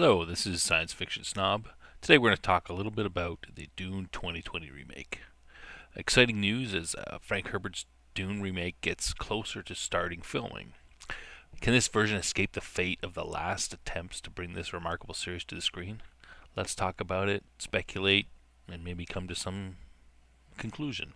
Hello, this is Science Fiction Snob. Today we're going to talk a little bit about the Dune 2020 remake. Exciting news as Frank Herbert's Dune remake gets closer to starting filming. Can this version escape the fate of the last attempts to bring this remarkable series to the screen? Let's talk about it, speculate, and maybe come to some conclusion.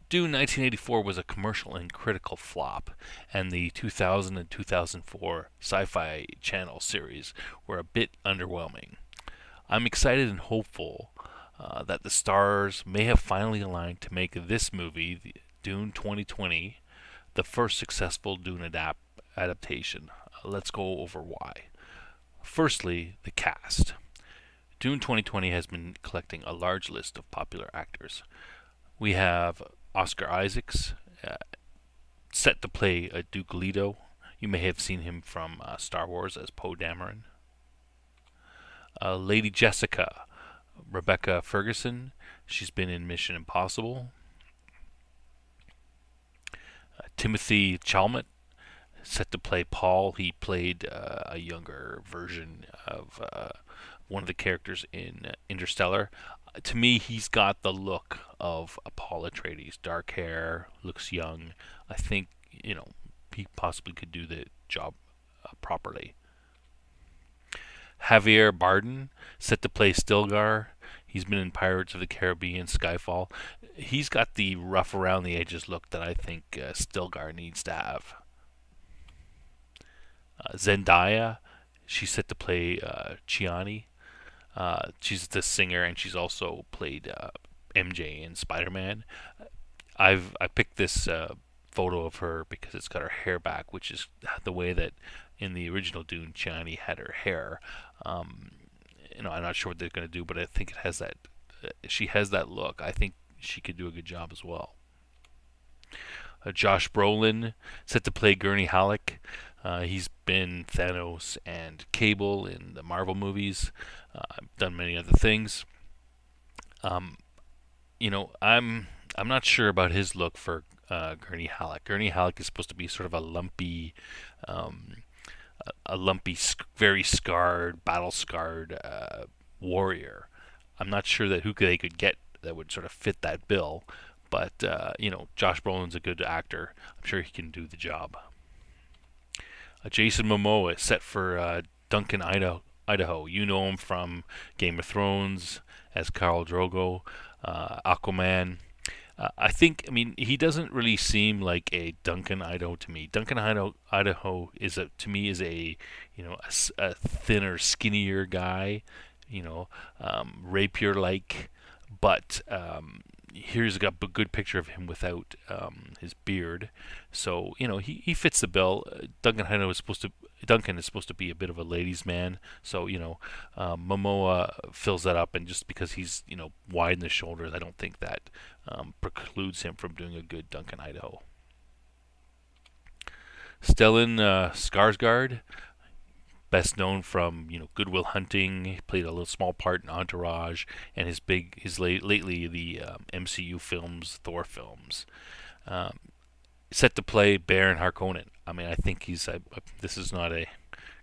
Dune 1984 was a commercial and critical flop, and the 2000 and 2004 Sci-Fi Channel series were a bit underwhelming. I'm excited and hopeful that the stars may have finally aligned to make this movie, Dune 2020, the first successful Dune adaptation. Let's go over why. Firstly, the cast. Dune 2020 has been collecting a large list of popular actors. We have Oscar Isaacs, set to play Duke Leto. You may have seen him from Star Wars as Poe Dameron. Lady Jessica, Rebecca Ferguson. She's been in Mission Impossible. Timothy Chalamet, set to play Paul. He played a younger version of one of the characters in Interstellar. To me, he's got the look of Paul Atreides. Dark hair, looks young. I think, he possibly could do the job properly. Javier Bardem, set to play Stilgar. He's been in Pirates of the Caribbean, Skyfall. He's got the rough around the edges look that I think Stilgar needs to have. Zendaya, she's set to play Chiani. She's the singer, and she's also played MJ in Spider-Man. I picked this photo of her because it's got her hair back, which is the way that in the original Dune, Chiani had her hair. I'm not sure what they're going to do, but I think it has that. She has that look. I think she could do a good job as well. Josh Brolin, set to play Gurney Halleck. He's been Thanos and Cable in the Marvel movies. Done many other things. I'm not sure about his look for Gurney Halleck. Gurney Halleck is supposed to be sort of a lumpy, very scarred, battle-scarred warrior. I'm not sure that who they could get that would sort of fit that bill, but Josh Brolin's a good actor. I'm sure he can do the job. Jason Momoa is set for Duncan, Idaho. You know him from Game of Thrones as Khal Drogo, Aquaman. He doesn't really seem like a Duncan, Idaho to me. Duncan, Idaho is a thinner, skinnier guy, rapier-like, but here's got a good picture of him without his beard. So he fits the bill. Duncan is supposed to be a bit of a ladies' man. So Momoa fills that up, and just because he's wide in the shoulders, I don't think that precludes him from doing a good Duncan, Idaho. Stellan Skarsgård, best known from Good Will Hunting. He played a little small part in Entourage, and lately the MCU films, Thor films. Set to play Baron Harkonnen. I think this is not a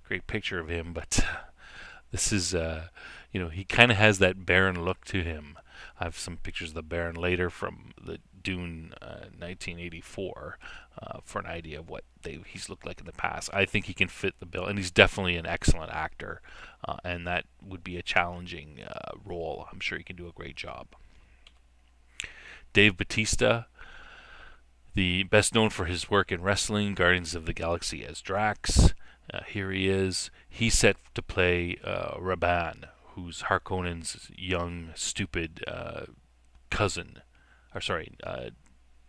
great picture of him, but this is he kind of has that Baron look to him. I have some pictures of the Baron later from the Dune 1984 for an idea of what he's looked like in the past. I think he can fit the bill, and he's definitely an excellent actor, and that would be a challenging role. I'm sure he can do a great job. Dave Bautista, the best known for his work in wrestling, Guardians of the Galaxy as Drax. Here he is. He's set to play Raban, who's Harkonnen's young, stupid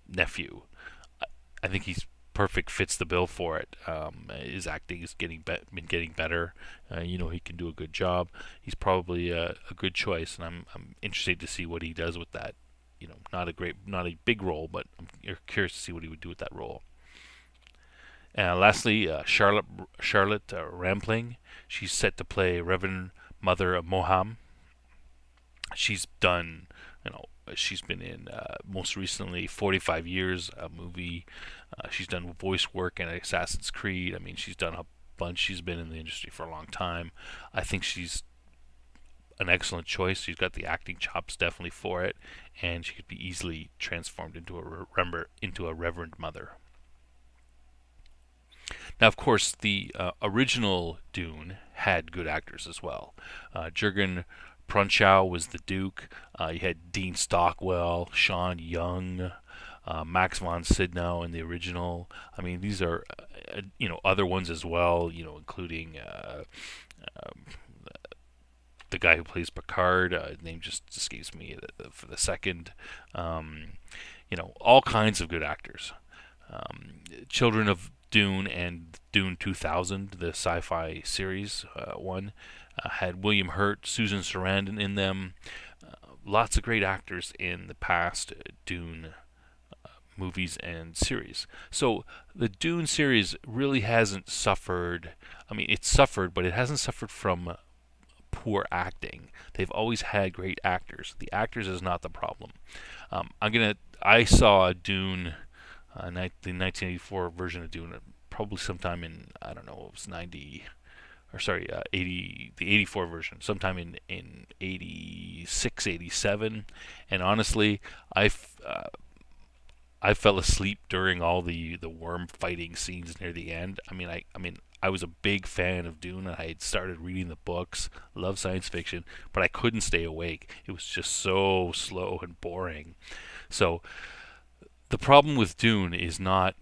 nephew. I think he's perfect, fits the bill for it. His acting is been getting better. He can do a good job. He's probably a good choice, and I'm interested to see what he does with that. Not a big role, but I'm curious to see what he would do with that role. And lastly, Charlotte Rampling. She's set to play Reverend Mother of Moham. She's done, she's been in most recently 45 Years, a movie. She's done voice work in Assassin's Creed. She's done bunch. She's been in the industry for a long time. I think she's an excellent choice. She's got the acting chops definitely for it, and she could be easily transformed into a reverend mother. Now, of course, the original Dune had good actors as well. Jurgen Prochnow was the Duke. You had Dean Stockwell, Sean Young, Max von Sydow in the original. I mean, these are other ones as well. Including the guy who plays Picard. His name just escapes me for the second. All kinds of good actors. Children of Dune and Dune 2000, the sci-fi series one, had William Hurt, Susan Sarandon in them. Lots of great actors in the past Dune movies and series. So the Dune series really hasn't suffered. I mean, it's suffered, but it hasn't suffered from poor acting. They've always had great actors. The actors is not the problem. I saw Dune, the 1984 version of Dune, probably sometime in, I don't know, it was 90, or sorry, 80, the 84 version, sometime in 86, 87. And honestly, I fell asleep during all the worm fighting scenes near the end. I was a big fan of Dune, and I had started reading the books, love science fiction, but I couldn't stay awake. It was just so slow and boring. So the problem with Dune is not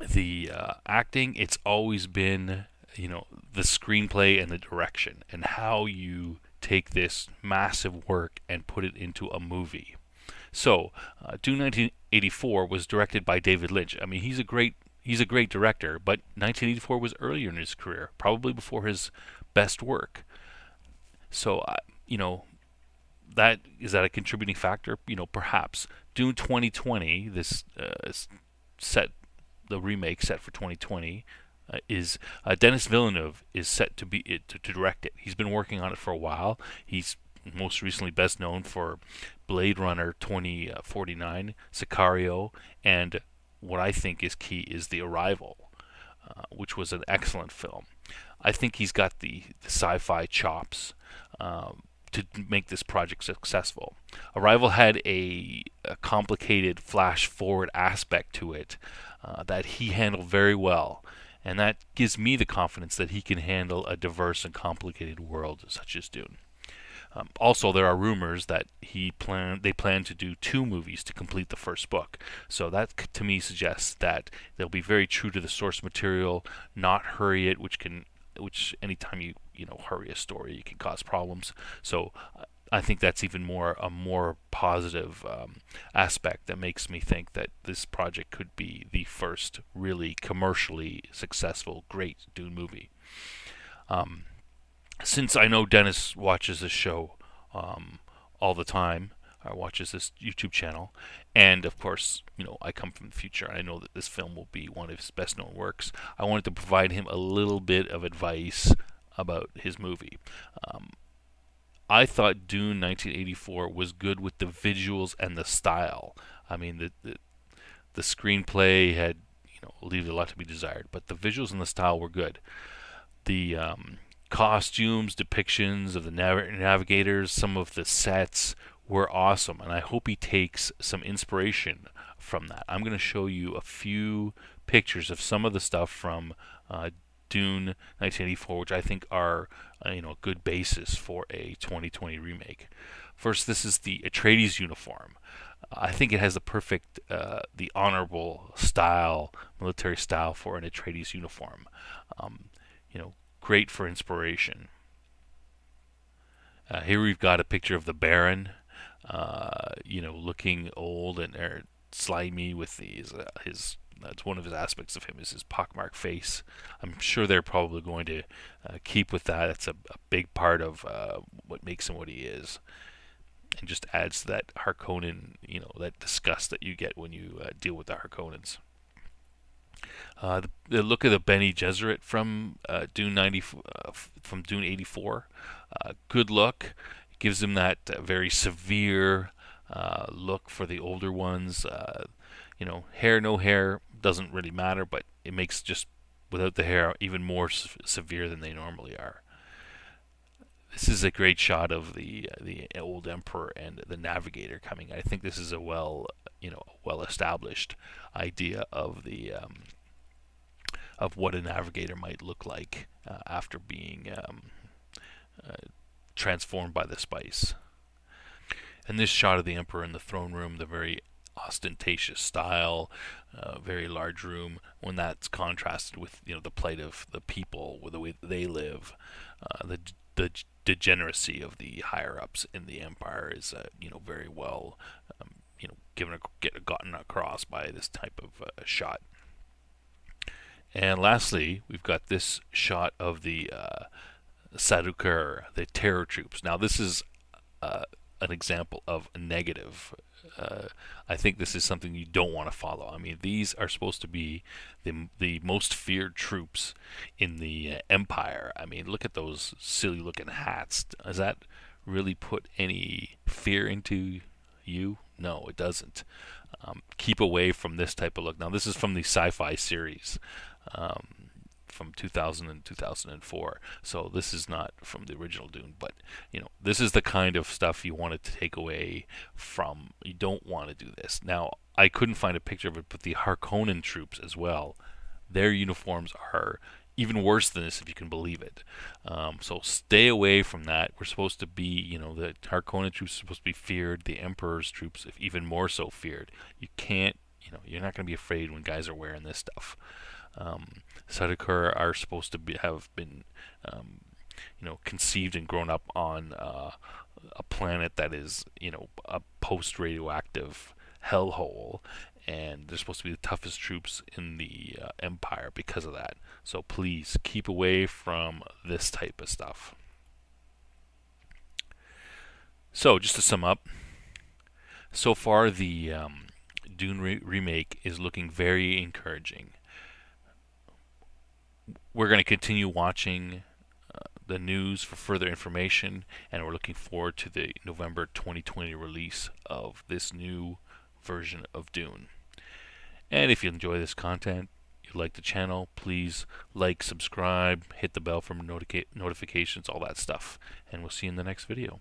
the acting. It's always been, the screenplay and the direction, and how you take this massive work and put it into a movie. So, Dune 1984 was directed by David Lynch. I mean, he's a great director, but 1984 was earlier in his career, probably before his best work. So, that a contributing factor? Perhaps. Dune 2020, this the remake set for 2020, is Denis Villeneuve is set to direct it. He's been working on it for a while. He's most recently best known for Blade Runner 2049, Sicario, and what I think is key is The Arrival, which was an excellent film. I think he's got the sci-fi chops to make this project successful. Arrival had a complicated flash-forward aspect to it that he handled very well, and that gives me the confidence that he can handle a diverse and complicated world such as Dune. Also, there are rumors that they plan to do 2 movies to complete the first book. So that to me suggests that they'll be very true to the source material, not hurry it, which anytime you hurry a story, you can cause problems. So I think that's even a more positive aspect that makes me think that this project could be the first really commercially successful great Dune movie. Since I know Dennis watches this show all the time, watches this YouTube channel, and of course, I come from the future, and I know that this film will be one of his best known works. I wanted to provide him a little bit of advice about his movie. I thought Dune 1984 was good with the visuals and the style. I mean, the screenplay had leave a lot to be desired, but the visuals and the style were good. The costumes, depictions of the navigators, some of the sets were awesome, and I hope he takes some inspiration from that. I'm going to show you a few pictures of some of the stuff from Dune 1984, which I think are a good basis for a 2020 remake. First, this is the Atreides uniform. I think it has the perfect, the honorable style, military style for an Atreides uniform. Great for inspiration. Here we've got a picture of the Baron, looking old and slimy with his. That's one of his aspects of him is his pockmarked face. I'm sure they're probably going to keep with that. That's a big part of what makes him what he is, and just adds to that Harkonnen, that disgust that you get when you deal with the Harkonnens. The look of the Bene Gesserit from Dune 90, from Dune 84, good look. Gives him that very severe look for the older ones. Hair, no hair doesn't really matter, but it makes just without the hair even more severe than they normally are. This is a great shot of the old emperor and the navigator coming. I think this is a well established idea of the of what a navigator might look like after being uh, transformed by the spice. And this shot of the emperor in the throne room, the very ostentatious style, very large room, when that's contrasted with the plight of the people, with the way that they live, the degeneracy of the higher ups in the empire is very well gotten across by this type of shot. And lastly, we've got this shot of the Sadukar, the terror troops. Now this is an example of a negative. I think this is something you don't want to follow. I mean, these are supposed to be the most feared troops in the Empire. I mean, look at those silly looking hats. Does that really put any fear into you? No, it doesn't. Keep away from this type of look. Now, this is from the sci-fi series. From 2000 and 2004. So this is not from the original Dune, but this is the kind of stuff you want to take away from. You don't want to do this. Now, I couldn't find a picture of it, but the Harkonnen troops as well, their uniforms are even worse than this, if you can believe it. So stay away from that. We're supposed to be, the Harkonnen troops are supposed to be feared. The Emperor's troops, if even more so, feared. You can't, you're not going to be afraid when guys are wearing this stuff. Sadukar are supposed to have been, conceived and grown up on a planet that is, a post-radioactive hellhole, and they're supposed to be the toughest troops in the Empire because of that. So please keep away from this type of stuff. So just to sum up, so far the Dune remake is looking very encouraging. We're going to continue watching the news for further information, and we're looking forward to the November 2020 release of this new version of Dune. And if you enjoy this content, you like the channel, please like, subscribe, hit the bell for notifications, all that stuff. And we'll see you in the next video.